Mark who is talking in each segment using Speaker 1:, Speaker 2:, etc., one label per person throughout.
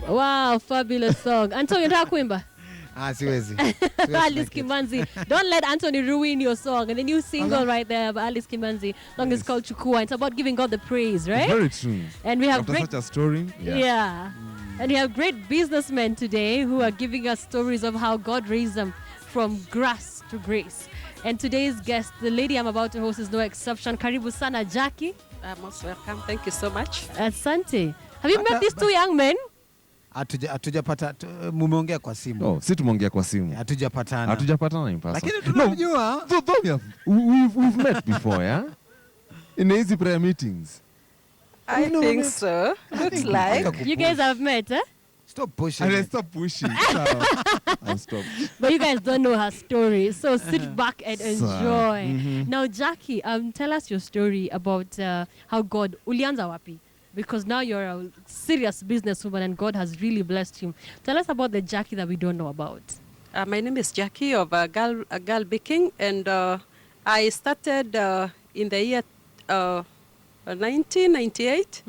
Speaker 1: Wow, fabulous song. Antonio, unataka kuimba?
Speaker 2: Siwezi.
Speaker 1: Alice Kimanzi. Don't let Anthony ruin your song. And the new single right there by Alice Kimanzi. Song is called Chukua. It's about giving God the praise, right?
Speaker 3: It's very true.
Speaker 1: And we have
Speaker 3: After
Speaker 1: great...
Speaker 3: such a story.
Speaker 1: Yeah. And we have great businessmen today who are giving us stories of how God raised them from grass to grace. And today's guest, the lady I'm about to host, is no exception. Karibu sana, Jackie.
Speaker 4: Most welcome. Thank you so much.
Speaker 1: Asante. Have you met these two young men?
Speaker 2: Hatujapata, mumeongea kwa simu.
Speaker 3: Oh, si tumeongea kwa simu.
Speaker 2: Hatujapatana
Speaker 3: in person.
Speaker 2: Lakini tunamjua.
Speaker 3: We've met before, yeah? In easy prayer meetings.
Speaker 4: I think so. Looks like.
Speaker 1: You guys have met, eh?
Speaker 2: Stop pushing.
Speaker 3: Stop pushing. I'll stop.
Speaker 1: But you guys don't know her story, so sit back and enjoy. Now, Jackie, tell us your story about how God ulianza wapi, because now you're a serious businesswoman and God has really blessed you. Tell us about the Jackie that we don't know about.
Speaker 4: My name is Jackie of Girl Baking, and I started in the year 1998.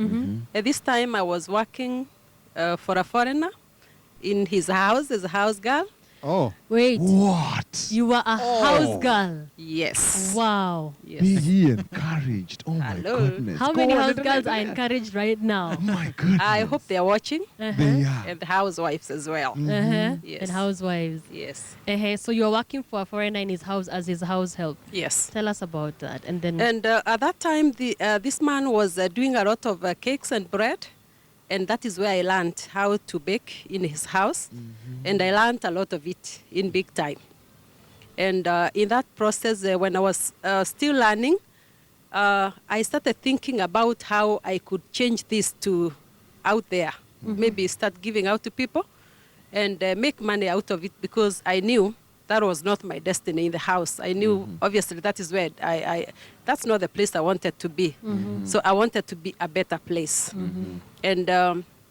Speaker 4: At this time, I was working for a foreigner in his house as a house girl.
Speaker 2: Oh.
Speaker 1: Wait.
Speaker 3: What?
Speaker 1: You were a house girl?
Speaker 4: Yes.
Speaker 1: Wow.
Speaker 4: Yes.
Speaker 3: Be encouraged. Oh, my
Speaker 4: Hello.
Speaker 3: goodness.
Speaker 1: How many house girls are encouraged right now?
Speaker 3: Oh, my goodness.
Speaker 4: I hope they are watching.
Speaker 3: They are.
Speaker 4: And the housewives as well. Yes.
Speaker 1: And housewives.
Speaker 4: Yes.
Speaker 1: So you're working for a foreigner in his house as his house help.
Speaker 4: Yes.
Speaker 1: Tell us about that. And then.
Speaker 4: And at that time, this man was doing a lot of cakes and bread. And that is where I learned how to bake in his house. And I learned a lot of it in big time. And in that process, when I was still learning, I started thinking about how I could change this to out there. Maybe start giving out to people and make money out of it, because I knew that was not my destiny in the house. I knew, obviously, that is where that's not the place I wanted to be. So I wanted to be a better place. And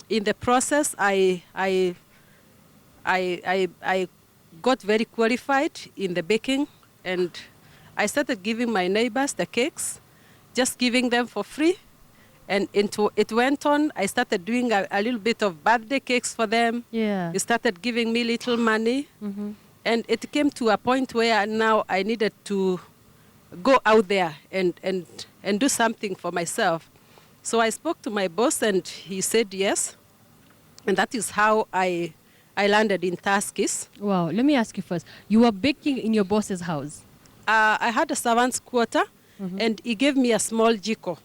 Speaker 4: in the process, I got very qualified in the baking, and I started giving my neighbors the cakes, just giving them for free. And it went on. I started doing a little bit of birthday cakes for them.
Speaker 1: Yeah.
Speaker 4: They started giving me little money. And it came to a point where now I needed to go out there and do something for myself. So I spoke to my boss, and he said yes. And that is how I landed in Tuskys.
Speaker 1: Wow. Let me ask you first. You were baking in your boss's house?
Speaker 4: I had a servant's quarter, and he gave me a small jiko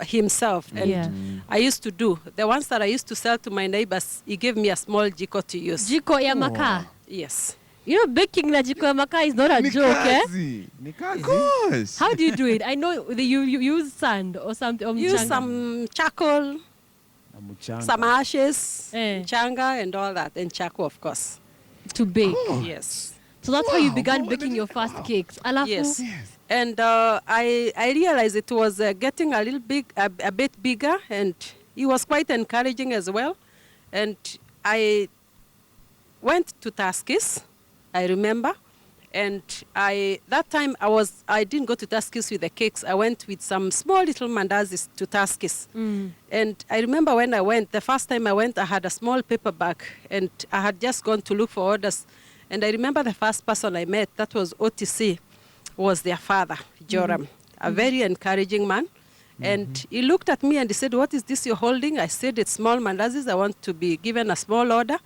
Speaker 4: himself. And I used to do. The ones that I used to sell to my neighbors, he gave me a small jiko to use.
Speaker 1: Jiko ya makaa?
Speaker 4: Yes.
Speaker 1: You know, baking na jiko ya makaa is not a joke, eh?
Speaker 3: Of course.
Speaker 1: How do you do it? I know that you use sand or something. Or
Speaker 4: Use some charcoal, some ashes, changa, and all that, and charcoal, of course.
Speaker 1: To bake.
Speaker 4: Yes.
Speaker 1: So that's how you began baking your first cakes. Alafu?
Speaker 4: Yes. And I realized it was getting a little a bit bigger, and he was quite encouraging as well. And I went to Tuskys, I remember. And that time I didn't go to Tuskys with the cakes. I went with some small little mandazis to Tuskys. And I remember when I went, the first time I went, I had a small paper bag, and I had just gone to look for orders. And I remember the first person I met, that was OTC, was their father, Joram, a very encouraging man. And he looked at me and he said, "What is this you're holding?" I said, "It's small mandazis. I want to be given a small order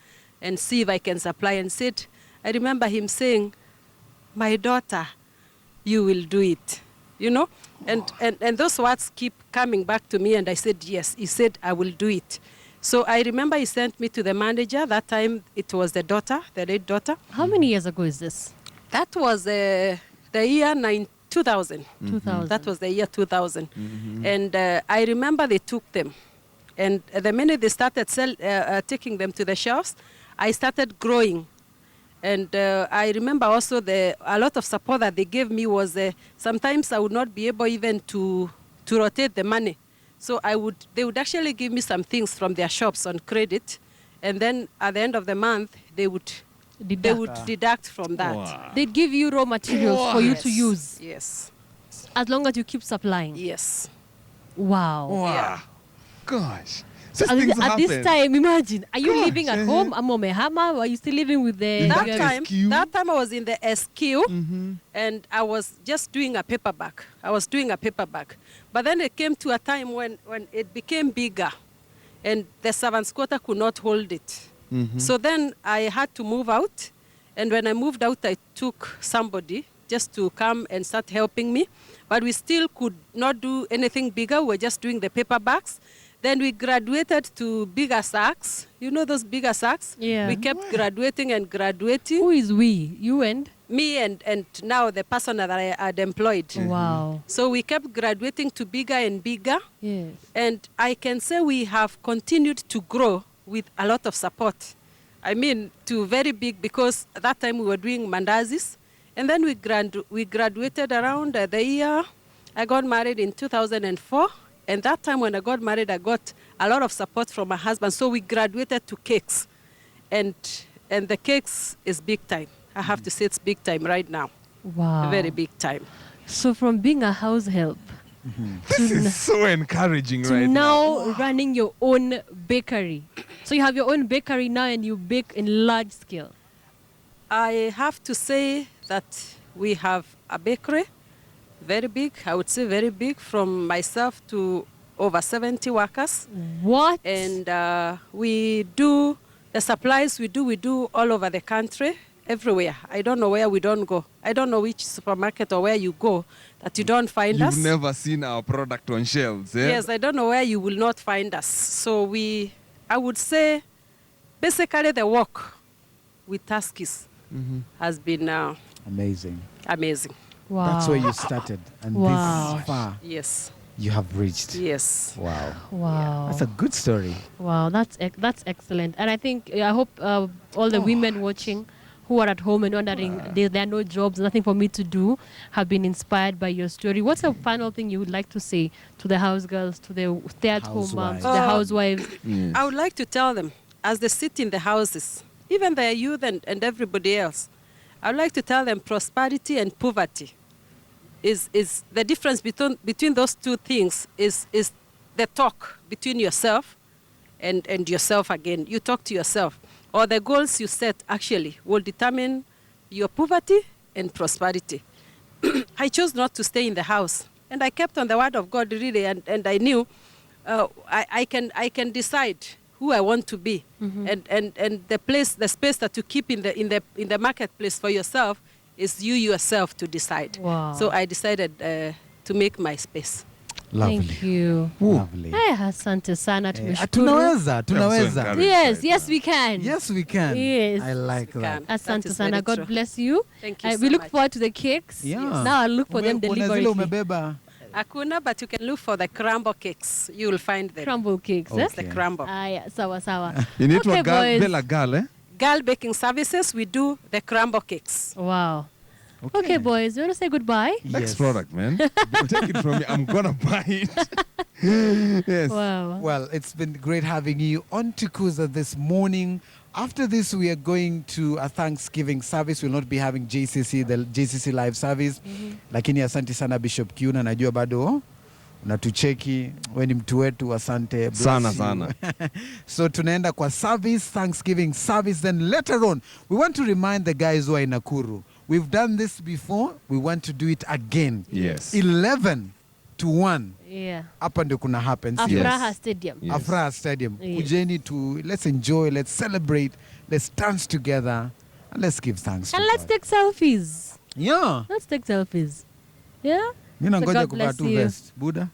Speaker 4: and see if I can supply." And said, I remember him saying, "My daughter, you will do it." You know? And those words keep coming back to me, and I said, yes. He said, "I will do it." So I remember he sent me to the manager. That time it was the late daughter.
Speaker 1: How many years ago is this?
Speaker 4: That was the year 2000.
Speaker 1: 2000.
Speaker 4: That was the year 2000. And I remember they took them. And the minute they started taking them to the shelves, I started growing. And I remember also a lot of support that they gave me was sometimes I would not be able even to rotate the money. So they would actually give me some things from their shops on credit, and then at the end of the month they would deduct from that.
Speaker 3: Wow.
Speaker 1: They'd give you raw materials for you to use.
Speaker 4: Yes.
Speaker 1: As long as you keep supplying.
Speaker 4: Yes.
Speaker 1: Wow.
Speaker 3: Wow.
Speaker 4: Yeah.
Speaker 3: Gosh. Such things
Speaker 1: At this
Speaker 3: happen.
Speaker 1: time, imagine, are you
Speaker 3: Gosh,
Speaker 1: living at home? Am Omehama? Or are you still living with the...
Speaker 3: In
Speaker 4: That
Speaker 3: the
Speaker 4: time,
Speaker 3: SQ?
Speaker 4: that time I was in the SQ, and I was just doing a paperback. But then it came to a time when it became bigger, and the servants' quarter could not hold it. So then I had to move out, and when I moved out, I took somebody just to come and start helping me. But we still could not do anything bigger. We were just doing the paperbacks. Then we graduated to bigger sacks. You know those bigger sacks?
Speaker 1: Yeah.
Speaker 4: We kept graduating and graduating.
Speaker 1: Who is we? You and?
Speaker 4: Me and now the person that I had employed.
Speaker 1: Wow.
Speaker 4: So we kept graduating to bigger and bigger.
Speaker 1: Yes.
Speaker 4: And I can say we have continued to grow with a lot of support. I mean, to very big, because at that time we were doing mandazis. And then we graduated around the year. I got married in 2004. And that time when I got married, I got a lot of support from my husband. So we graduated to cakes. And the cakes is big time. I have to say it's big time right now.
Speaker 1: Wow.
Speaker 4: Very big time.
Speaker 1: So from being a house help
Speaker 3: This is so encouraging
Speaker 1: to
Speaker 3: right now.
Speaker 1: now running your own bakery. So you have your own bakery now and you bake in large scale.
Speaker 4: I have to say that we have a bakery, very big, I would say very big, from myself to over 70 workers.
Speaker 1: What?
Speaker 4: And we do, the supplies we do all over the country, everywhere. I don't know where we don't go. I don't know which supermarket or where you go that you don't find us.
Speaker 3: You've never seen our product on shelves, eh?
Speaker 4: Yes, I don't know where you will not find us. So I would say, basically the work with Tuskies has been
Speaker 2: Amazing.
Speaker 4: amazing.
Speaker 1: Wow.
Speaker 2: That's where you started. And
Speaker 1: Wow.
Speaker 2: this far
Speaker 4: Yes,
Speaker 2: you have reached.
Speaker 4: yes.
Speaker 2: Wow.
Speaker 1: Wow.
Speaker 2: That's a good story.
Speaker 1: Wow, that's excellent. And I think, I hope all the women watching who are at home and wondering there are no jobs, nothing for me to do, have been inspired by your story. What's the final thing you would like to say to the house girls, to the stay-at-home moms,
Speaker 2: Housewives.
Speaker 1: to the housewives?
Speaker 3: Yes.
Speaker 4: I would like to tell them, as they sit in the houses, even the youth and everybody else, I would like to tell them prosperity and poverty is the difference between those two things is the talk between yourself and yourself again. You talk to yourself. Or the goals you set actually will determine your poverty and prosperity. I chose not to stay in the house. And I kept on the word of God really, and I knew I can decide who I want to be. And the space that you keep in the marketplace for yourself is you yourself to decide.
Speaker 1: Wow.
Speaker 4: So I decided to make my space.
Speaker 2: Lovely.
Speaker 1: Thank you.
Speaker 2: Lovely.
Speaker 1: Asante sana, tumeshukuru.
Speaker 2: Tunaweza.
Speaker 3: encouraged.
Speaker 1: Yes, we can.
Speaker 2: Yes, we can.
Speaker 1: Yes.
Speaker 2: I like
Speaker 4: We
Speaker 2: that.
Speaker 4: can.
Speaker 1: Asante
Speaker 4: That is
Speaker 1: sana.
Speaker 4: very
Speaker 1: God
Speaker 4: true.
Speaker 1: bless you.
Speaker 4: Thank you
Speaker 1: We
Speaker 4: so
Speaker 1: look
Speaker 4: much.
Speaker 1: forward to the cakes.
Speaker 2: Yeah.
Speaker 1: Now I'll look for them
Speaker 2: Kuna zile
Speaker 1: deliberately.
Speaker 2: umebeba.
Speaker 4: Hakuna, but you can look for the crumble cakes. You will find them.
Speaker 1: Crumble cakes,
Speaker 2: Okay.
Speaker 1: eh?
Speaker 4: The crumble.
Speaker 1: Aya, sawa sawa.
Speaker 3: Inaitwa
Speaker 1: Okay, boys.
Speaker 3: Bella Girl, eh?
Speaker 4: Girl Baking Services, we do the crumble cakes.
Speaker 1: Wow. Okay, boys, you want to say goodbye?
Speaker 3: Next
Speaker 2: Yes.
Speaker 3: product, man. Take it from me. I'm gonna buy it. Yes.
Speaker 1: Wow.
Speaker 2: Well, it's been great having you on Tukuza this morning. After this, we are going to a Thanksgiving service. We'll not be having JCC, the JCC live service. Lakini asante sana Bishop Kiuna, najua bado unatucheki, we ni mtu wetu, asante. Bless
Speaker 3: Sana,
Speaker 2: you.
Speaker 3: sana.
Speaker 2: So tunaenda kwa service, Thanksgiving service. Then later on, we want to remind the guys who are in Nakuru. We've done this before. We want to do it again.
Speaker 3: Yes.
Speaker 2: 11 to 1.
Speaker 1: Yeah.
Speaker 2: Hapa ndio kuna happens.
Speaker 3: Yes.
Speaker 1: Afraha Stadium.
Speaker 3: Yes.
Speaker 2: Afraha Stadium.
Speaker 1: Yes.
Speaker 2: Kujeni let's enjoy, let's celebrate, let's dance together, and let's give thanks
Speaker 1: And
Speaker 2: to
Speaker 1: let's
Speaker 2: God.
Speaker 1: take selfies.
Speaker 2: Yeah.
Speaker 1: Let's take selfies. Yeah?
Speaker 2: Mimi
Speaker 1: So
Speaker 2: nangoja
Speaker 1: God
Speaker 2: kuvaa
Speaker 1: bless
Speaker 2: tu
Speaker 1: you.
Speaker 2: vest. Buddha.